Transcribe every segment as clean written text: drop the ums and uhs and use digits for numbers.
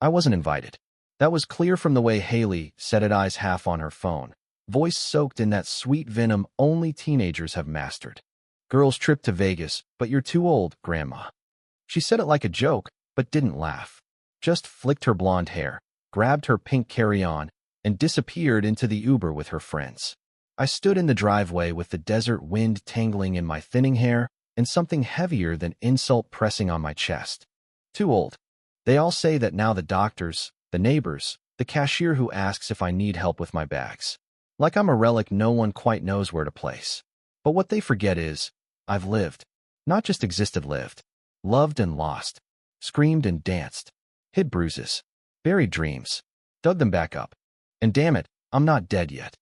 I wasn't invited. That was clear from the way Haley said it, eyes half on her phone, voice soaked in that sweet venom only teenagers have mastered. Girls trip to Vegas, but you're too old, Grandma. She said it like a joke, but didn't laugh. Just flicked her blonde hair, grabbed her pink carry-on, and disappeared into the Uber with her friends. I stood in the driveway with the desert wind tangling in my thinning hair and something heavier than insult pressing on my chest. Too old. They all say that now, the doctors, the neighbors, the cashier who asks if I need help with my bags. Like I'm a relic no one quite knows where to place. But what they forget is, I've lived. Not just existed, lived. Loved and lost. Screamed and danced. Hid bruises. Buried dreams. Dug them back up. And damn it, I'm not dead yet.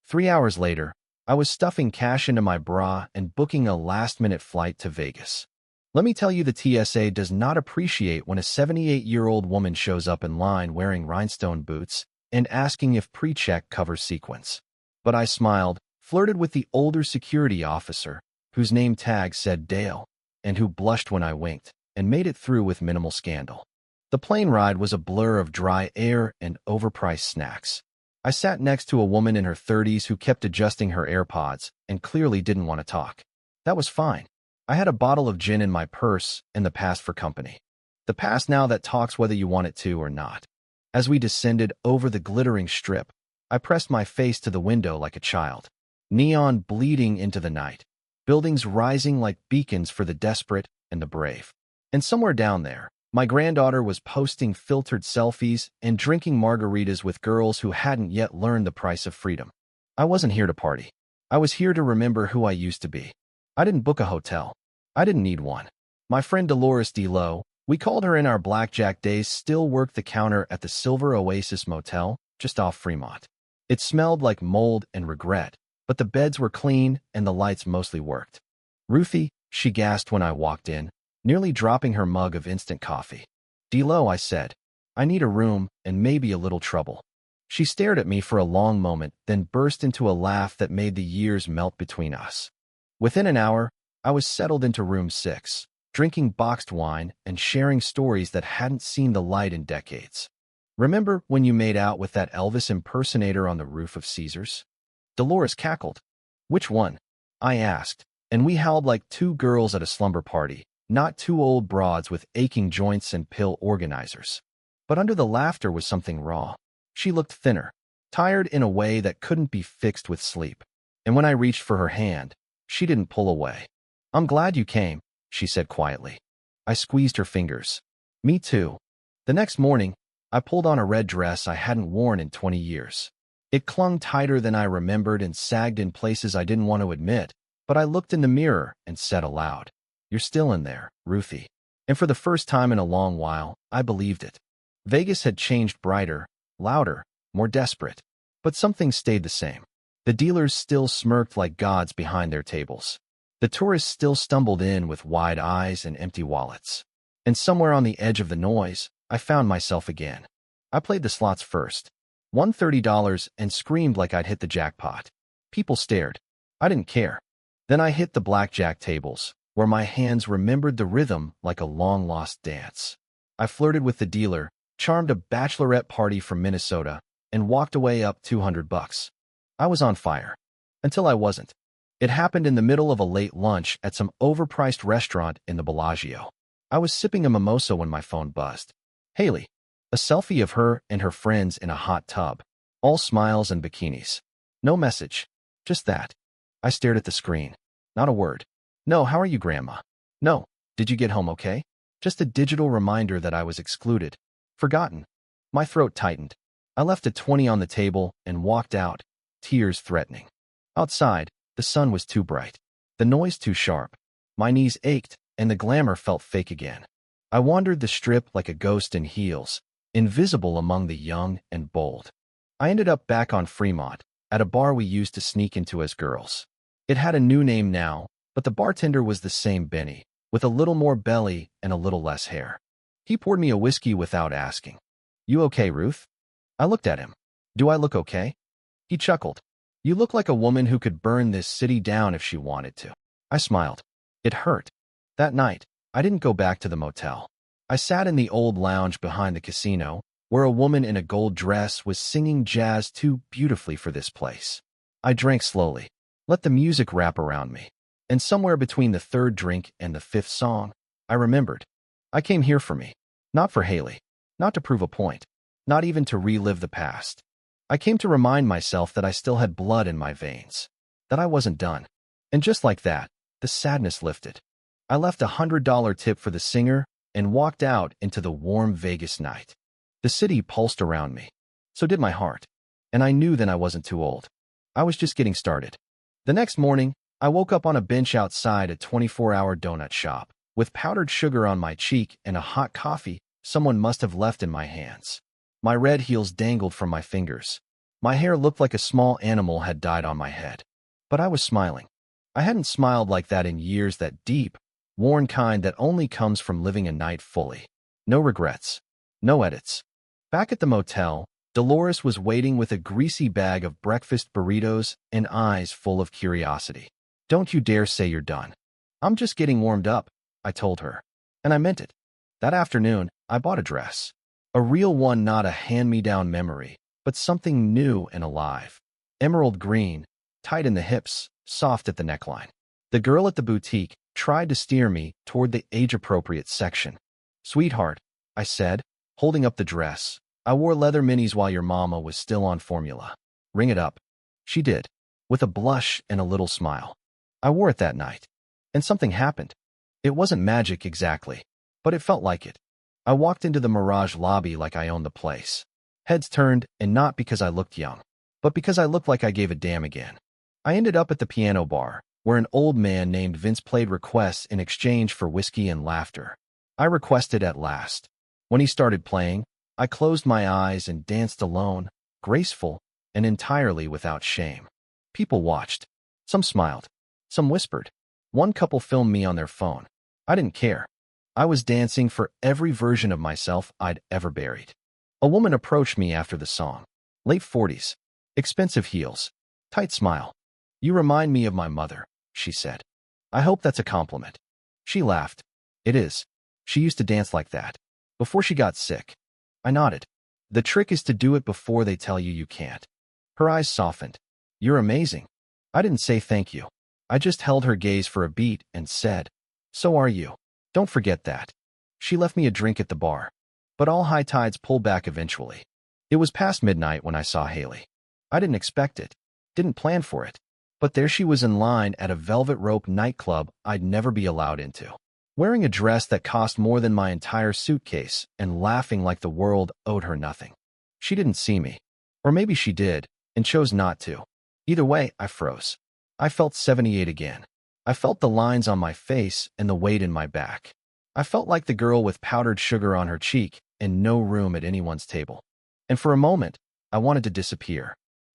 3 hours later, I was stuffing cash into my bra and booking a last-minute flight to Vegas. Let me tell you, the TSA does not appreciate when a 78-year-old woman shows up in line wearing rhinestone boots and asking if pre-check covers sequins. But I smiled, flirted with the older security officer, whose name tag said Dale, and who blushed when I winked, and made it through with minimal scandal. The plane ride was a blur of dry air and overpriced snacks. I sat next to a woman in her 30s who kept adjusting her AirPods and clearly didn't want to talk. That was fine. I had a bottle of gin in my purse and the past for company. The past now that talks whether you want it to or not. As we descended over the glittering strip, I pressed my face to the window like a child. Neon bleeding into the night. Buildings rising like beacons for the desperate and the brave. And somewhere down there, my granddaughter was posting filtered selfies and drinking margaritas with girls who hadn't yet learned the price of freedom. I wasn't here to party. I was here to remember who I used to be. I didn't book a hotel. I didn't need one. My friend Dolores DeLo, we called her in our blackjack days, still worked the counter at the Silver Oasis Motel, just off Fremont. It smelled like mold and regret, but the beds were clean and the lights mostly worked. Ruthie, she gasped when I walked in, nearly dropping her mug of instant coffee. DeLo, I said, I need a room and maybe a little trouble. She stared at me for a long moment, then burst into a laugh that made the years melt between us. Within an hour, I was settled into room 6, drinking boxed wine and sharing stories that hadn't seen the light in decades. Remember when you made out with that Elvis impersonator on the roof of Caesars? Dolores cackled. Which one? I asked, and we howled like two girls at a slumber party, not two old broads with aching joints and pill organizers. But under the laughter was something raw. She looked thinner, tired in a way that couldn't be fixed with sleep. And when I reached for her hand, she didn't pull away. I'm glad you came, she said quietly. I squeezed her fingers. Me too. The next morning, I pulled on a red dress I hadn't worn in 20 years. It clung tighter than I remembered and sagged in places I didn't want to admit, but I looked in the mirror and said aloud, You're still in there, Ruthie. And for the first time in a long while, I believed it. Vegas had changed, brighter, louder, more desperate. But something stayed the same. The dealers still smirked like gods behind their tables. The tourists still stumbled in with wide eyes and empty wallets. And somewhere on the edge of the noise, I found myself again. I played the slots first. Won $30 and screamed like I'd hit the jackpot. People stared. I didn't care. Then I hit the blackjack tables, where my hands remembered the rhythm like a long-lost dance. I flirted with the dealer, charmed a bachelorette party from Minnesota, and walked away up $200. I was on fire. Until I wasn't. It happened in the middle of a late lunch at some overpriced restaurant in the Bellagio. I was sipping a mimosa when my phone buzzed. Haley. A selfie of her and her friends in a hot tub. All smiles and bikinis. No message. Just that. I stared at the screen. Not a word. No, how are you, Grandma? No. Did you get home okay? Just a digital reminder that I was excluded. Forgotten. My throat tightened. I left a 20 on the table and walked out, tears threatening. Outside, the sun was too bright. The noise too sharp. My knees ached, and the glamour felt fake again. I wandered the strip like a ghost in heels, invisible among the young and bold. I ended up back on Fremont, at a bar we used to sneak into as girls. It had a new name now, but the bartender was the same Benny, with a little more belly and a little less hair. He poured me a whiskey without asking. You okay, Ruth? I looked at him. Do I look okay? He chuckled. You look like a woman who could burn this city down if she wanted to. I smiled. It hurt. That night, I didn't go back to the motel. I sat in the old lounge behind the casino, where a woman in a gold dress was singing jazz too beautifully for this place. I drank slowly, let the music wrap around me, and somewhere between the third drink and the fifth song, I remembered. I came here for me, not for Haley, not to prove a point, not even to relive the past. I came to remind myself that I still had blood in my veins, that I wasn't done. And just like that, the sadness lifted. I left $100 tip for the singer and walked out into the warm Vegas night. The city pulsed around me. So did my heart. And I knew then I wasn't too old. I was just getting started. The next morning, I woke up on a bench outside a 24-hour donut shop, with powdered sugar on my cheek and a hot coffee someone must have left in my hands. My red heels dangled from my fingers. My hair looked like a small animal had died on my head. But I was smiling. I hadn't smiled like that in years, that deep, worn kind that only comes from living a night fully. No regrets. No edits. Back at the motel, Dolores was waiting with a greasy bag of breakfast burritos and eyes full of curiosity. "Don't you dare say you're done." "I'm just getting warmed up," I told her. And I meant it. That afternoon, I bought a dress. A real one, not a hand-me-down memory, but something new and alive. Emerald green, tight in the hips, soft at the neckline. The girl at the boutique tried to steer me toward the age-appropriate section. "Sweetheart," I said, holding up the dress, "I wore leather minis while your mama was still on formula. Ring it up." She did, with a blush and a little smile. I wore it that night. And something happened. It wasn't magic exactly, but it felt like it. I walked into the Mirage lobby like I owned the place. Heads turned, and not because I looked young, but because I looked like I gave a damn again. I ended up at the piano bar, where an old man named Vince played requests in exchange for whiskey and laughter. I requested at last. When he started playing, I closed my eyes and danced alone, graceful, and entirely without shame. People watched. Some smiled. Some whispered. One couple filmed me on their phone. I didn't care. I was dancing for every version of myself I'd ever buried. A woman approached me after the song. Late 40s. Expensive heels. Tight smile. "You remind me of my mother," she said. "I hope that's a compliment." She laughed. "It is. She used to dance like that. Before she got sick." I nodded. "The trick is to do it before they tell you you can't." Her eyes softened. "You're amazing." I didn't say thank you. I just held her gaze for a beat and said, "So are you. Don't forget that." She left me a drink at the bar. But all high tides pull back eventually. It was past midnight when I saw Haley. I didn't expect it. Didn't plan for it. But there she was in line at a Velvet Rope nightclub I'd never be allowed into, wearing a dress that cost more than my entire suitcase and laughing like the world owed her nothing. She didn't see me. Or maybe she did, and chose not to. Either way, I froze. I felt 78 again. I felt the lines on my face and the weight in my back. I felt like the girl with powdered sugar on her cheek and no room at anyone's table. And for a moment, I wanted to disappear.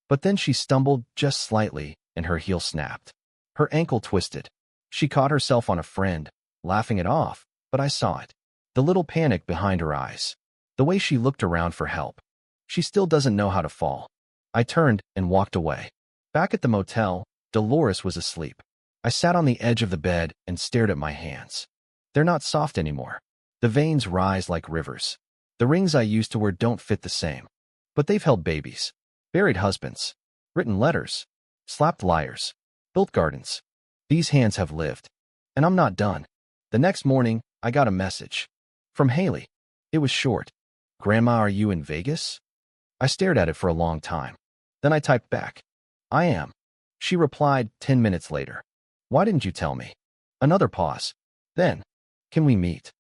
But then she stumbled just slightly, and her heel snapped. Her ankle twisted. She caught herself on a friend, laughing it off, but I saw it. The little panic behind her eyes. The way she looked around for help. She still doesn't know how to fall. I turned and walked away. Back at the motel, Dolores was asleep. I sat on the edge of the bed and stared at my hands. They're not soft anymore. The veins rise like rivers. The rings I used to wear don't fit the same. But they've held babies, buried husbands, written letters, slapped liars, built gardens. These hands have lived. And I'm not done. The next morning, I got a message. From Haley. It was short. "Grandma, are you in Vegas?" I stared at it for a long time. Then I typed back, "I am." She replied 10 minutes later. "Why didn't you tell me?" Another pause. Then, "Can we meet?"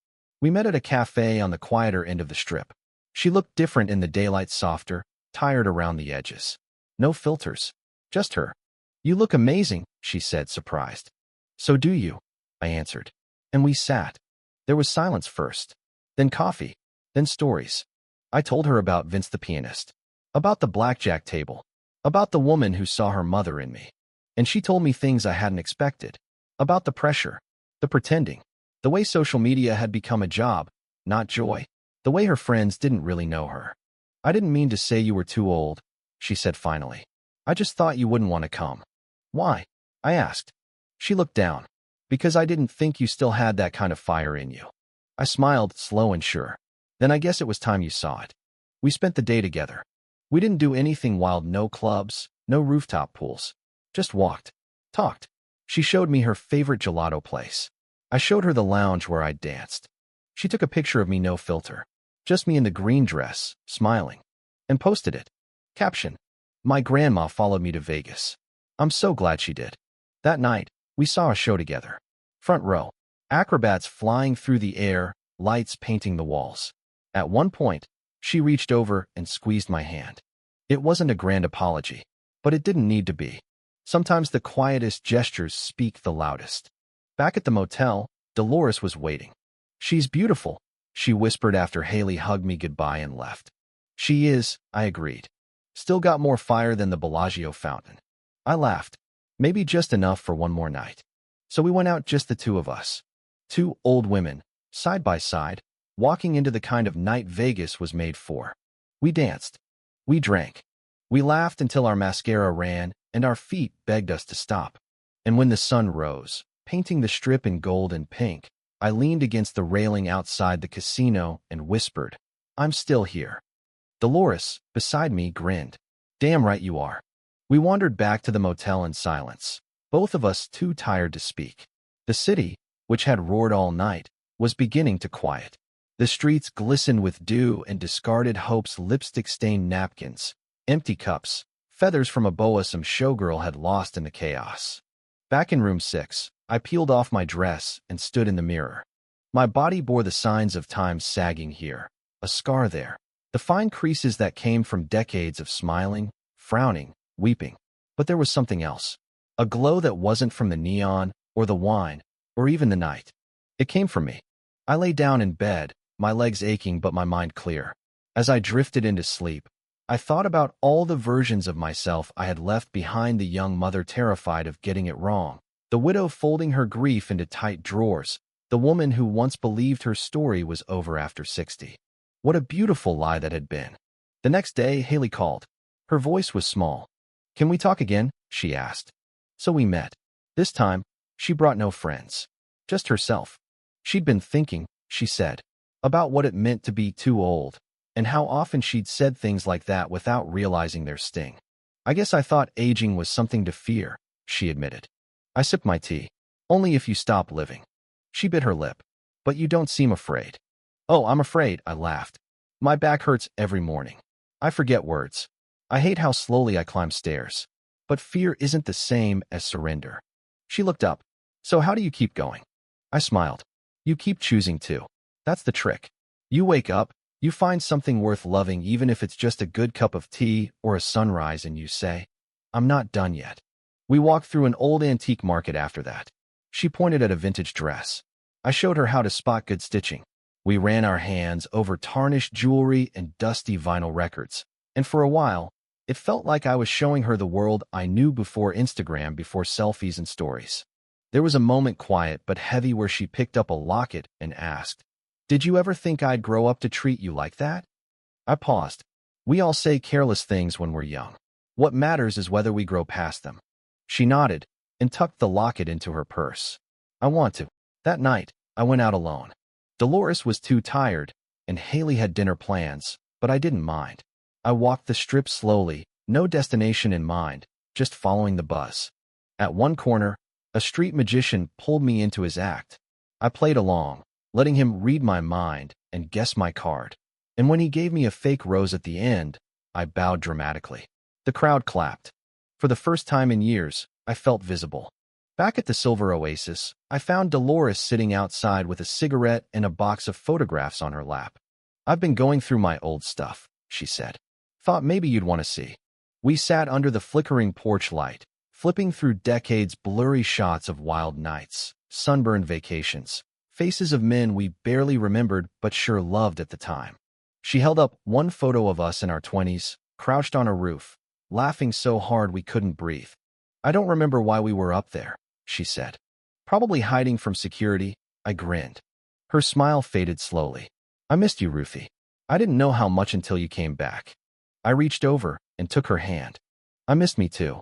We met at a cafe on the quieter end of the strip. She looked different in the daylight, softer, tired around the edges. No filters. Just her. "You look amazing," she said, surprised. "So do you," I answered. And we sat. There was silence first. Then coffee. Then stories. I told her about Vince the pianist. About the blackjack table. About the woman who saw her mother in me. And she told me things I hadn't expected. About the pressure. The pretending. The way social media had become a job, not joy. The way her friends didn't really know her. "I didn't mean to say you were too old," she said finally. "I just thought you wouldn't want to come." "Why?" I asked. She looked down. "Because I didn't think you still had that kind of fire in you." I smiled, slow and sure. "Then I guess it was time you saw it." We spent the day together. We didn't do anything wild, no clubs, no rooftop pools. Just walked, talked. She showed me her favorite gelato place. I showed her the lounge where I'd danced. She took a picture of me, no filter. Just me in the green dress, smiling. And posted it. Caption: My grandma followed me to Vegas. I'm so glad she did. That night, we saw a show together. Front row. Acrobats flying through the air, lights painting the walls. At one point, she reached over and squeezed my hand. It wasn't a grand apology, but it didn't need to be. Sometimes the quietest gestures speak the loudest. Back at the motel, Dolores was waiting. She's beautiful, she whispered after Haley hugged me goodbye and left. She is, I agreed. Still got more fire than the Bellagio fountain. I laughed. Maybe just enough for one more night. So we went out, just the two of us. Two old women, side by side, walking into the kind of night Vegas was made for. We danced. We drank. We laughed until our mascara ran and our feet begged us to stop. And when the sun rose, painting the strip in gold and pink, I leaned against the railing outside the casino and whispered, I'm still here. Dolores, beside me, grinned. Damn right you are. We wandered back to the motel in silence, both of us too tired to speak. The city, which had roared all night, was beginning to quiet. The streets glistened with dew and discarded hopes, lipstick-stained napkins, empty cups, feathers from a boa some showgirl had lost in the chaos. Back in room 6, I peeled off my dress and stood in the mirror. My body bore the signs of time, sagging here, a scar there, the fine creases that came from decades of smiling, frowning, weeping. But there was something else, a glow that wasn't from the neon, or the wine, or even the night. It came from me. I lay down in bed, my legs aching but my mind clear. As I drifted into sleep, I thought about all the versions of myself I had left behind: the young mother terrified of getting it wrong, the widow folding her grief into tight drawers, the woman who once believed her story was over after 60. What a beautiful lie that had been. The next day, Haley called. Her voice was small. Can we talk again? She asked. So we met. This time, she brought no friends. Just herself. She'd been thinking, she said, about what it meant to be too old, and how often she'd said things like that without realizing their sting. I guess I thought aging was something to fear, she admitted. I sipped my tea. Only if you stop living. She bit her lip. But you don't seem afraid. Oh, I'm afraid, I laughed. My back hurts every morning. I forget words. I hate how slowly I climb stairs. But fear isn't the same as surrender. She looked up. So how do you keep going? I smiled. You keep choosing to. That's the trick. You wake up, you find something worth loving, even if it's just a good cup of tea or a sunrise, and you say, I'm not done yet. We walked through an old antique market after that. She pointed at a vintage dress. I showed her how to spot good stitching. We ran our hands over tarnished jewelry and dusty vinyl records, and for a while, it felt like I was showing her the world I knew before Instagram, before selfies and stories. There was a moment, quiet but heavy, where she picked up a locket and asked, Did you ever think I'd grow up to treat you like that? I paused. We all say careless things when we're young. What matters is whether we grow past them. She nodded and tucked the locket into her purse. I want to. That night, I went out alone. Dolores was too tired, and Haley had dinner plans, but I didn't mind. I walked the strip slowly, no destination in mind, just following the buzz. At one corner, a street magician pulled me into his act. I played along, letting him read my mind and guess my card. And when he gave me a fake rose at the end, I bowed dramatically. The crowd clapped. For the first time in years, I felt visible. Back at the Silver Oasis, I found Dolores sitting outside with a cigarette and a box of photographs on her lap. I've been going through my old stuff, she said. Thought maybe you'd want to see. We sat under the flickering porch light, flipping through decades, blurry shots of wild nights, sunburned vacations, faces of men we barely remembered but sure loved at the time. She held up one photo of us in our 20s, crouched on a roof, laughing so hard we couldn't breathe. I don't remember why we were up there, she said. Probably hiding from security, I grinned. Her smile faded slowly. I missed you, Ruthie. I didn't know how much until you came back. I reached over and took her hand. I missed me too.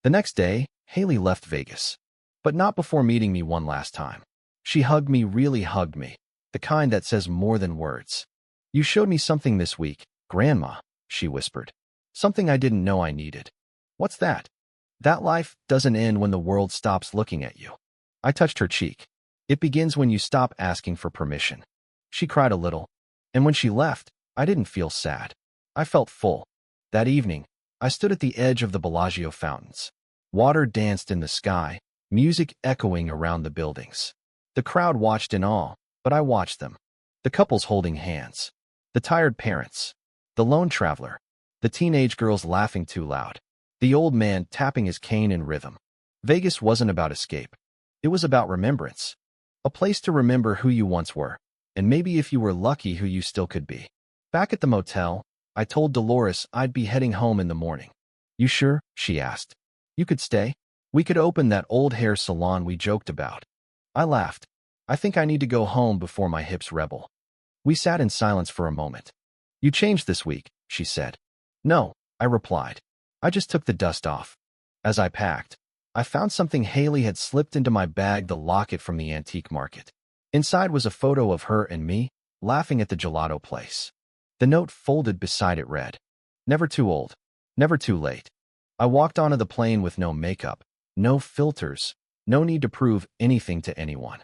The next day, Haley left Vegas. But not before meeting me one last time. She hugged me, really hugged me. The kind that says more than words. You showed me something this week, Grandma, she whispered. Something I didn't know I needed. What's that? That life doesn't end when the world stops looking at you. I touched her cheek. It begins when you stop asking for permission. She cried a little, and when she left, I didn't feel sad. I felt full. That evening, I stood at the edge of the Bellagio fountains. Water danced in the sky, music echoing around the buildings. The crowd watched in awe, but I watched them. The couples holding hands. The tired parents. The lone traveler. The teenage girls laughing too loud. The old man tapping his cane in rhythm. Vegas wasn't about escape. It was about remembrance. A place to remember who you once were, and maybe if you were lucky who you still could be. Back at the motel, I told Dolores I'd be heading home in the morning. You sure? She asked. You could stay? We could open that old hair salon we joked about. I laughed. I think I need to go home before my hips rebel. We sat in silence for a moment. You changed this week, she said. No, I replied. I just took the dust off. As I packed, I found something Haley had slipped into my bag, the locket from the antique market. Inside was a photo of her and me, laughing at the gelato place. The note folded beside it read, "Never too old, never too late." I walked onto the plane with no makeup, no filters, no need to prove anything to anyone.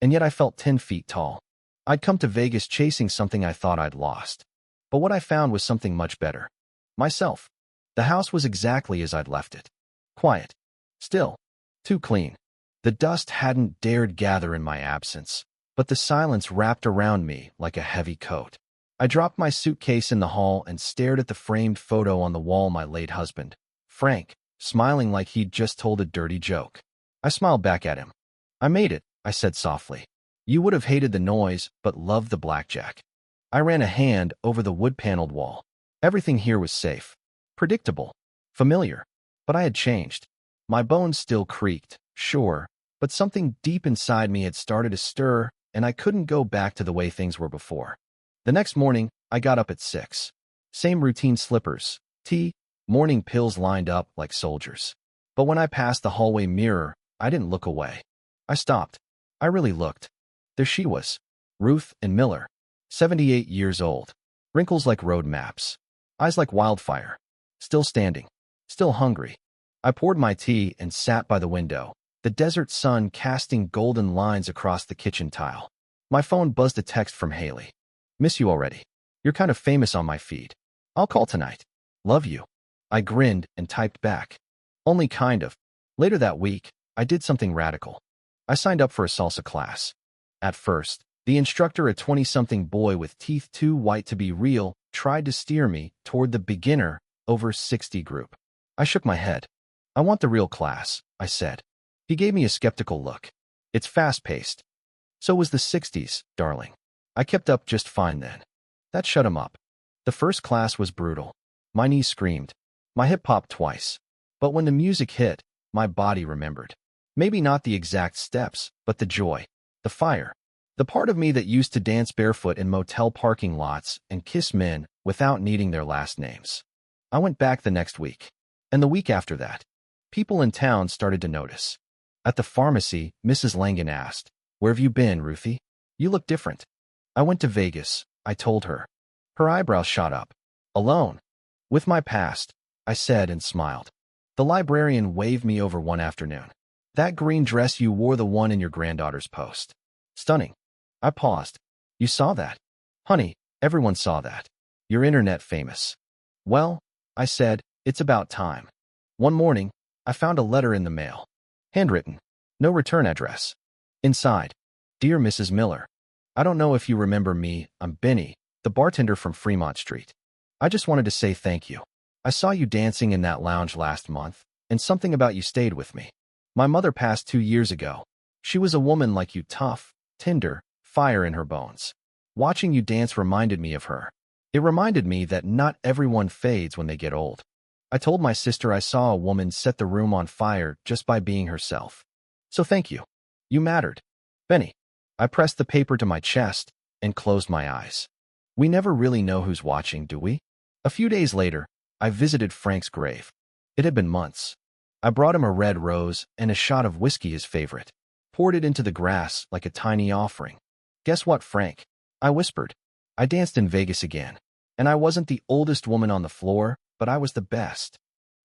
And yet I felt 10 feet tall. I'd come to Vegas chasing something I thought I'd lost. But what I found was something much better. Myself. The house was exactly as I'd left it. Quiet. Still. Too clean. The dust hadn't dared gather in my absence, but the silence wrapped around me like a heavy coat. I dropped my suitcase in the hall and stared at the framed photo on the wall, my late husband, Frank, smiling like he'd just told a dirty joke. I smiled back at him. I made it, I said softly. You would have hated the noise, but loved the blackjack. I ran a hand over the wood-paneled wall. Everything here was safe. Predictable. Familiar. But I had changed. My bones still creaked, sure, but something deep inside me had started to stir, and I couldn't go back to the way things were before. The next morning, I got up at 6. Same routine: slippers, tea, morning pills lined up like soldiers. But when I passed the hallway mirror, I didn't look away. I stopped. I really looked. There she was, Ruth and Miller, 78 years old, wrinkles like road maps, eyes like wildfire, still standing, still hungry. I poured my tea and sat by the window, the desert sun casting golden lines across the kitchen tile. My phone buzzed a text from Haley. Miss you already. You're kind of famous on my feed. I'll call tonight. Love you. I grinned and typed back. Only kind of. Later that week, I did something radical. I signed up for a salsa class. At first, the instructor, a 20-something boy with teeth too white to be real, tried to steer me toward the beginner over 60 group. I shook my head. I want the real class, I said. He gave me a skeptical look. It's fast-paced. So was the 60s, darling. I kept up just fine then. That shut him up. The first class was brutal. My knees screamed. My hip popped twice. But when the music hit, my body remembered. Maybe not the exact steps, but the joy, the fire. The part of me that used to dance barefoot in motel parking lots and kiss men without needing their last names. I went back the next week. And the week after that. People in town started to notice. At the pharmacy, Mrs. Langan asked, "Where have you been, Ruthie? You look different." I went to Vegas, I told her. Her eyebrows shot up. Alone. With my past, I said and smiled. The librarian waved me over one afternoon. That green dress you wore, the one in your granddaughter's post. Stunning. I paused. You saw that? Honey, everyone saw that. You're internet famous. Well, I said, it's about time. One morning, I found a letter in the mail. Handwritten. No return address. Inside. Dear Mrs. Miller, I don't know if you remember me. I'm Benny, the bartender from Fremont Street. I just wanted to say thank you. I saw you dancing in that lounge last month, and something about you stayed with me. My mother passed 2 years ago. She was a woman like you, tough, tender, fire in her bones. Watching you dance reminded me of her. It reminded me that not everyone fades when they get old. I told my sister I saw a woman set the room on fire just by being herself. So thank you. You mattered. Benny. I pressed the paper to my chest and closed my eyes. We never really know who's watching, do we? A few days later, I visited Frank's grave. It had been months. I brought him a red rose and a shot of whiskey, his favorite. Poured it into the grass like a tiny offering. Guess what, Frank? I whispered. I danced in Vegas again. And I wasn't the oldest woman on the floor, but I was the best.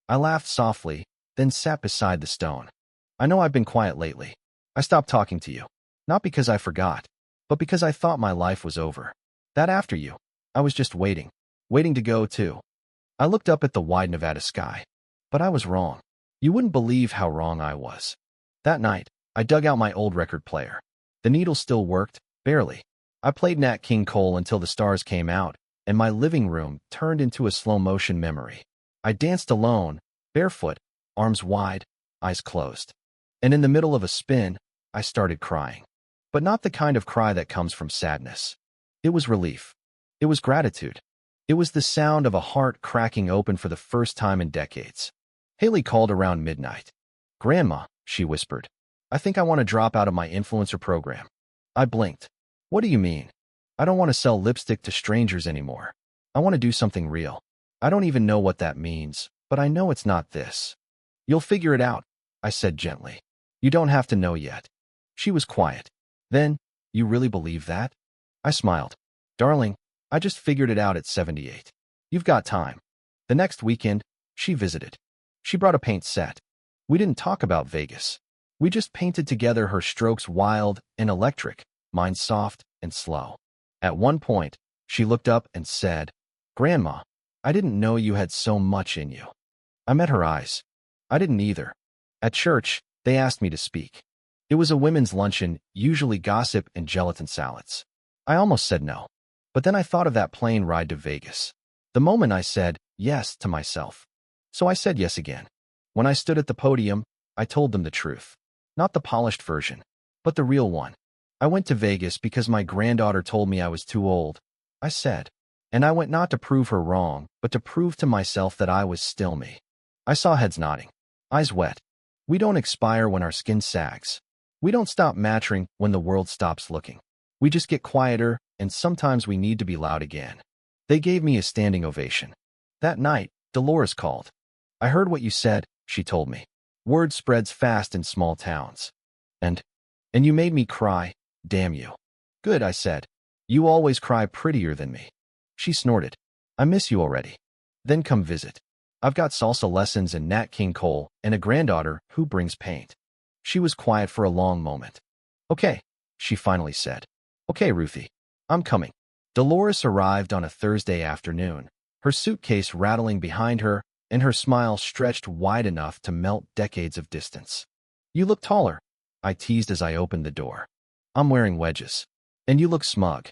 I laughed softly, then sat beside the stone. I know I've been quiet lately. I stopped talking to you. Not because I forgot, but because I thought my life was over. That after you, I was just waiting to go too. I looked up at the wide Nevada sky. But I was wrong. You wouldn't believe how wrong I was. That night, I dug out my old record player. The needle still worked, barely. I played Nat King Cole until the stars came out, and my living room turned into a slow-motion memory. I danced alone, barefoot, arms wide, eyes closed. And in the middle of a spin, I started crying. But not the kind of cry that comes from sadness. It was relief. It was gratitude. It was the sound of a heart cracking open for the first time in decades. Haley called around midnight. "Grandma," she whispered, "I think I want to drop out of my influencer program." I blinked. "What do you mean?" "I don't want to sell lipstick to strangers anymore. I want to do something real. I don't even know what that means, but I know it's not this." "You'll figure it out," I said gently. "You don't have to know yet." She was quiet. "Then, you really believe that?" I smiled. "Darling, I just figured it out at 78. You've got time." The next weekend, she visited. She brought a paint set. We didn't talk about Vegas. We just painted together, her strokes wild and electric, mine soft and slow. At one point, she looked up and said, "Grandma, I didn't know you had so much in you." I met her eyes. I didn't either. At church, they asked me to speak. It was a women's luncheon, usually gossip and gelatin salads. I almost said no. But then I thought of that plane ride to Vegas. The moment I said yes to myself. So I said yes again. When I stood at the podium, I told them the truth. Not the polished version, but the real one. "I went to Vegas because my granddaughter told me I was too old," I said. "And I went not to prove her wrong, but to prove to myself that I was still me." I saw heads nodding, eyes wet. We don't expire when our skin sags. We don't stop maturing when the world stops looking. We just get quieter, and sometimes we need to be loud again. They gave me a standing ovation. That night, Dolores called. "I heard what you said," she told me. "Word spreads fast in small towns. And you made me cry, damn you." "Good," I said. "You always cry prettier than me." She snorted. "I miss you already." "Then come visit. I've got salsa lessons and Nat King Cole and a granddaughter who brings paint." She was quiet for a long moment. "Okay," she finally said. "Okay, Ruthie. I'm coming." Dolores arrived on a Thursday afternoon, her suitcase rattling behind her and her smile stretched wide enough to melt decades of distance. "You look taller," I teased as I opened the door. "I'm wearing wedges." "And you look smug."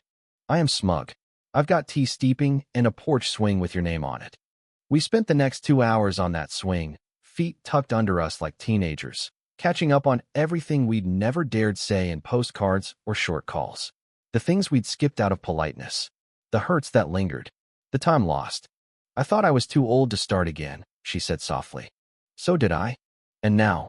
"I am smug. I've got tea steeping and a porch swing with your name on it." We spent the next 2 hours on that swing, feet tucked under us like teenagers, catching up on everything we'd never dared say in postcards or short calls. The things we'd skipped out of politeness. The hurts that lingered. The time lost. "I thought I was too old to start again," she said softly. "So did I." And now,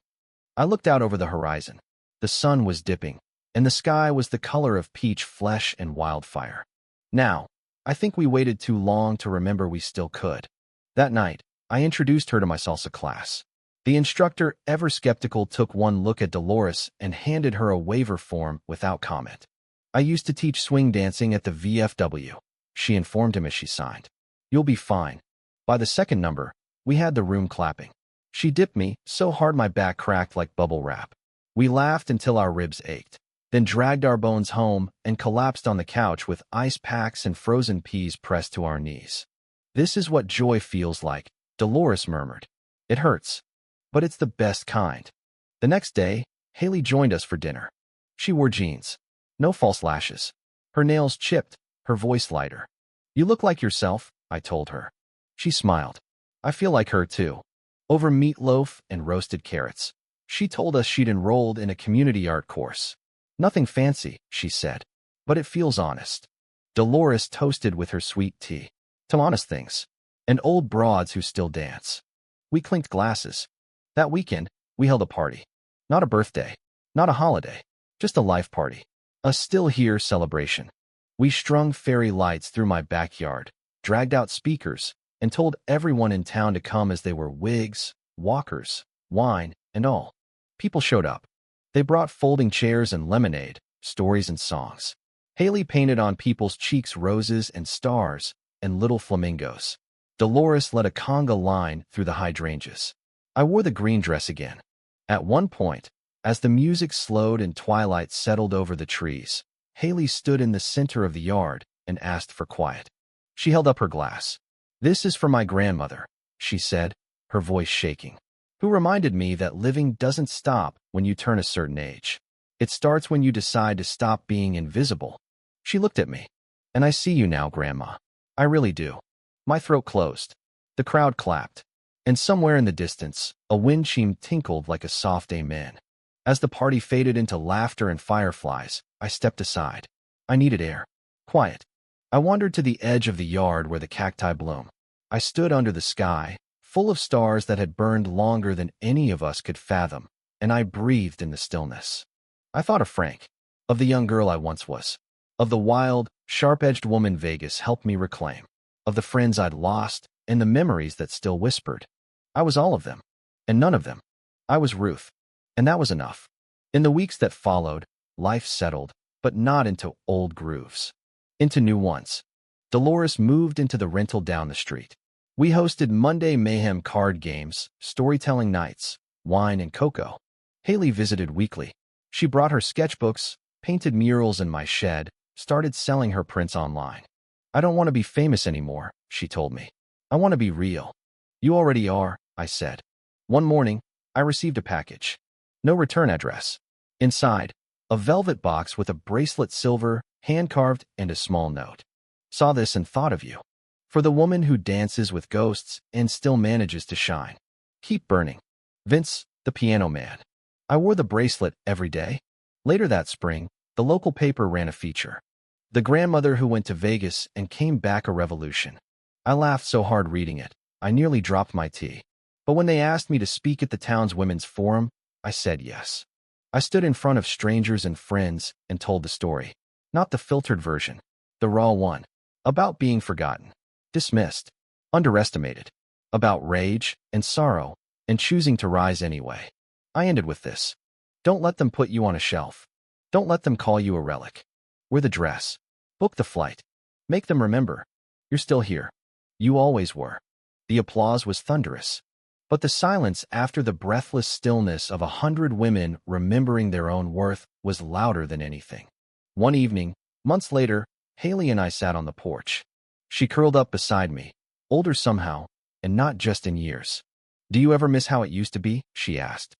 I looked out over the horizon. The sun was dipping, and the sky was the color of peach flesh and wildfire. Now, I think we waited too long to remember we still could. That night, I introduced her to my salsa class. The instructor, ever skeptical, took one look at Dolores and handed her a waiver form without comment. "I used to teach swing dancing at the VFW," she informed him as she signed. "You'll be fine." By the second number, we had the room clapping. She dipped me so hard my back cracked like bubble wrap. We laughed until our ribs ached, then dragged our bones home and collapsed on the couch with ice packs and frozen peas pressed to our knees. "This is what joy feels like," Dolores murmured. "It hurts, but it's the best kind." The next day, Haley joined us for dinner. She wore jeans. No false lashes. Her nails chipped, her voice lighter. "You look like yourself," I told her. She smiled. "I feel like her too." Over meatloaf and roasted carrots. She told us she'd enrolled in a community art course. "Nothing fancy," she said, "but it feels honest." Dolores toasted with her sweet tea. "Some honest things. And old broads who still dance." We clinked glasses. That weekend, we held a party. Not a birthday. Not a holiday. Just a life party. A still here celebration. We strung fairy lights through my backyard, dragged out speakers, and told everyone in town to come as they were wigs, walkers, wine, and all. People showed up. They brought folding chairs and lemonade, stories and songs. Haley painted on people's cheeks roses and stars, and little flamingos. Dolores led a conga line through the hydrangeas. I wore the green dress again. At one point, as the music slowed and twilight settled over the trees, Haley stood in the center of the yard and asked for quiet. She held up her glass. "This is for my grandmother," she said, her voice shaking, who reminded me that living doesn't stop when you turn a certain age. It starts when you decide to stop being invisible. She looked at me. "And I see you now, Grandma. I really do." My throat closed. The crowd clapped. And somewhere in the distance, a wind chime tinkled like a soft amen. As the party faded into laughter and fireflies, I stepped aside. I needed air. Quiet. I wandered to the edge of the yard where the cacti bloom. I stood under the sky, full of stars that had burned longer than any of us could fathom, and I breathed in the stillness. I thought of Frank, of the young girl I once was, of the wild, sharp-edged woman Vegas helped me reclaim, of the friends I'd lost, and the memories that still whispered. I was all of them, and none of them. I was Ruth, and that was enough. In the weeks that followed, life settled, but not into old grooves. Into new ones. Dolores moved into the rental down the street. We hosted Monday Mayhem card games, storytelling nights, wine and cocoa. Haley visited weekly. She brought her sketchbooks, painted murals in my shed, started selling her prints online. "I don't want to be famous anymore," she told me. "I want to be real." "You already are," I said. One morning, I received a package. No return address. Inside, a velvet box with a bracelet silver, hand-carved, and a small note. "Saw this and thought of you. For the woman who dances with ghosts and still manages to shine. Keep burning. Vince, the piano man." I wore the bracelet every day. Later that spring, the local paper ran a feature. The grandmother who went to Vegas and came back a revolution. I laughed so hard reading it, I nearly dropped my tea. But when they asked me to speak at the town's women's forum, I said yes. I stood in front of strangers and friends and told the story. Not the filtered version, the raw one. About being forgotten, dismissed, underestimated. About rage and sorrow and choosing to rise anyway. I ended with this. Don't let them put you on a shelf. Don't let them call you a relic. Wear the dress. Book the flight. Make them remember. You're still here. You always were. The applause was thunderous. But the silence after the breathless stillness of 100 women remembering their own worth was louder than anything. One evening, months later, Haley and I sat on the porch. She curled up beside me, older somehow, and not just in years. "Do you ever miss how it used to be?" she asked.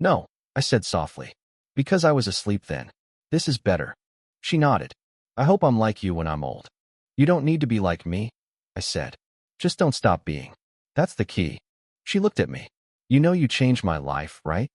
"No," I said softly. "Because I was asleep then. This is better." She nodded. "I hope I'm like you when I'm old." "You don't need to be like me," I said. "Just don't stop being. That's the key." She looked at me. "You know you changed my life, right?"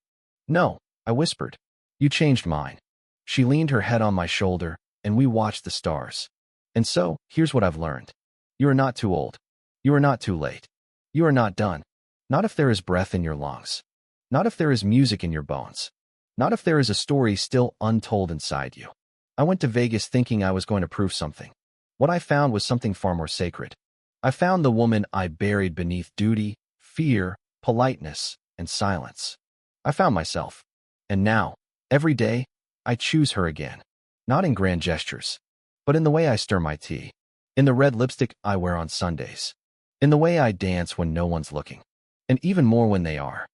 "No," I whispered. "You changed mine." She leaned her head on my shoulder, and we watched the stars. "And so, here's what I've learned. You are not too old. You are not too late. You are not done. Not if there is breath in your lungs. Not if there is music in your bones. Not if there is a story still untold inside you." I went to Vegas thinking I was going to prove something. What I found was something far more sacred. I found the woman I buried beneath duty, fear, politeness, and silence. I found myself. And now, every day, I choose her again. Not in grand gestures, but in the way I stir my tea. In the red lipstick I wear on Sundays. In the way I dance when no one's looking. And even more when they are.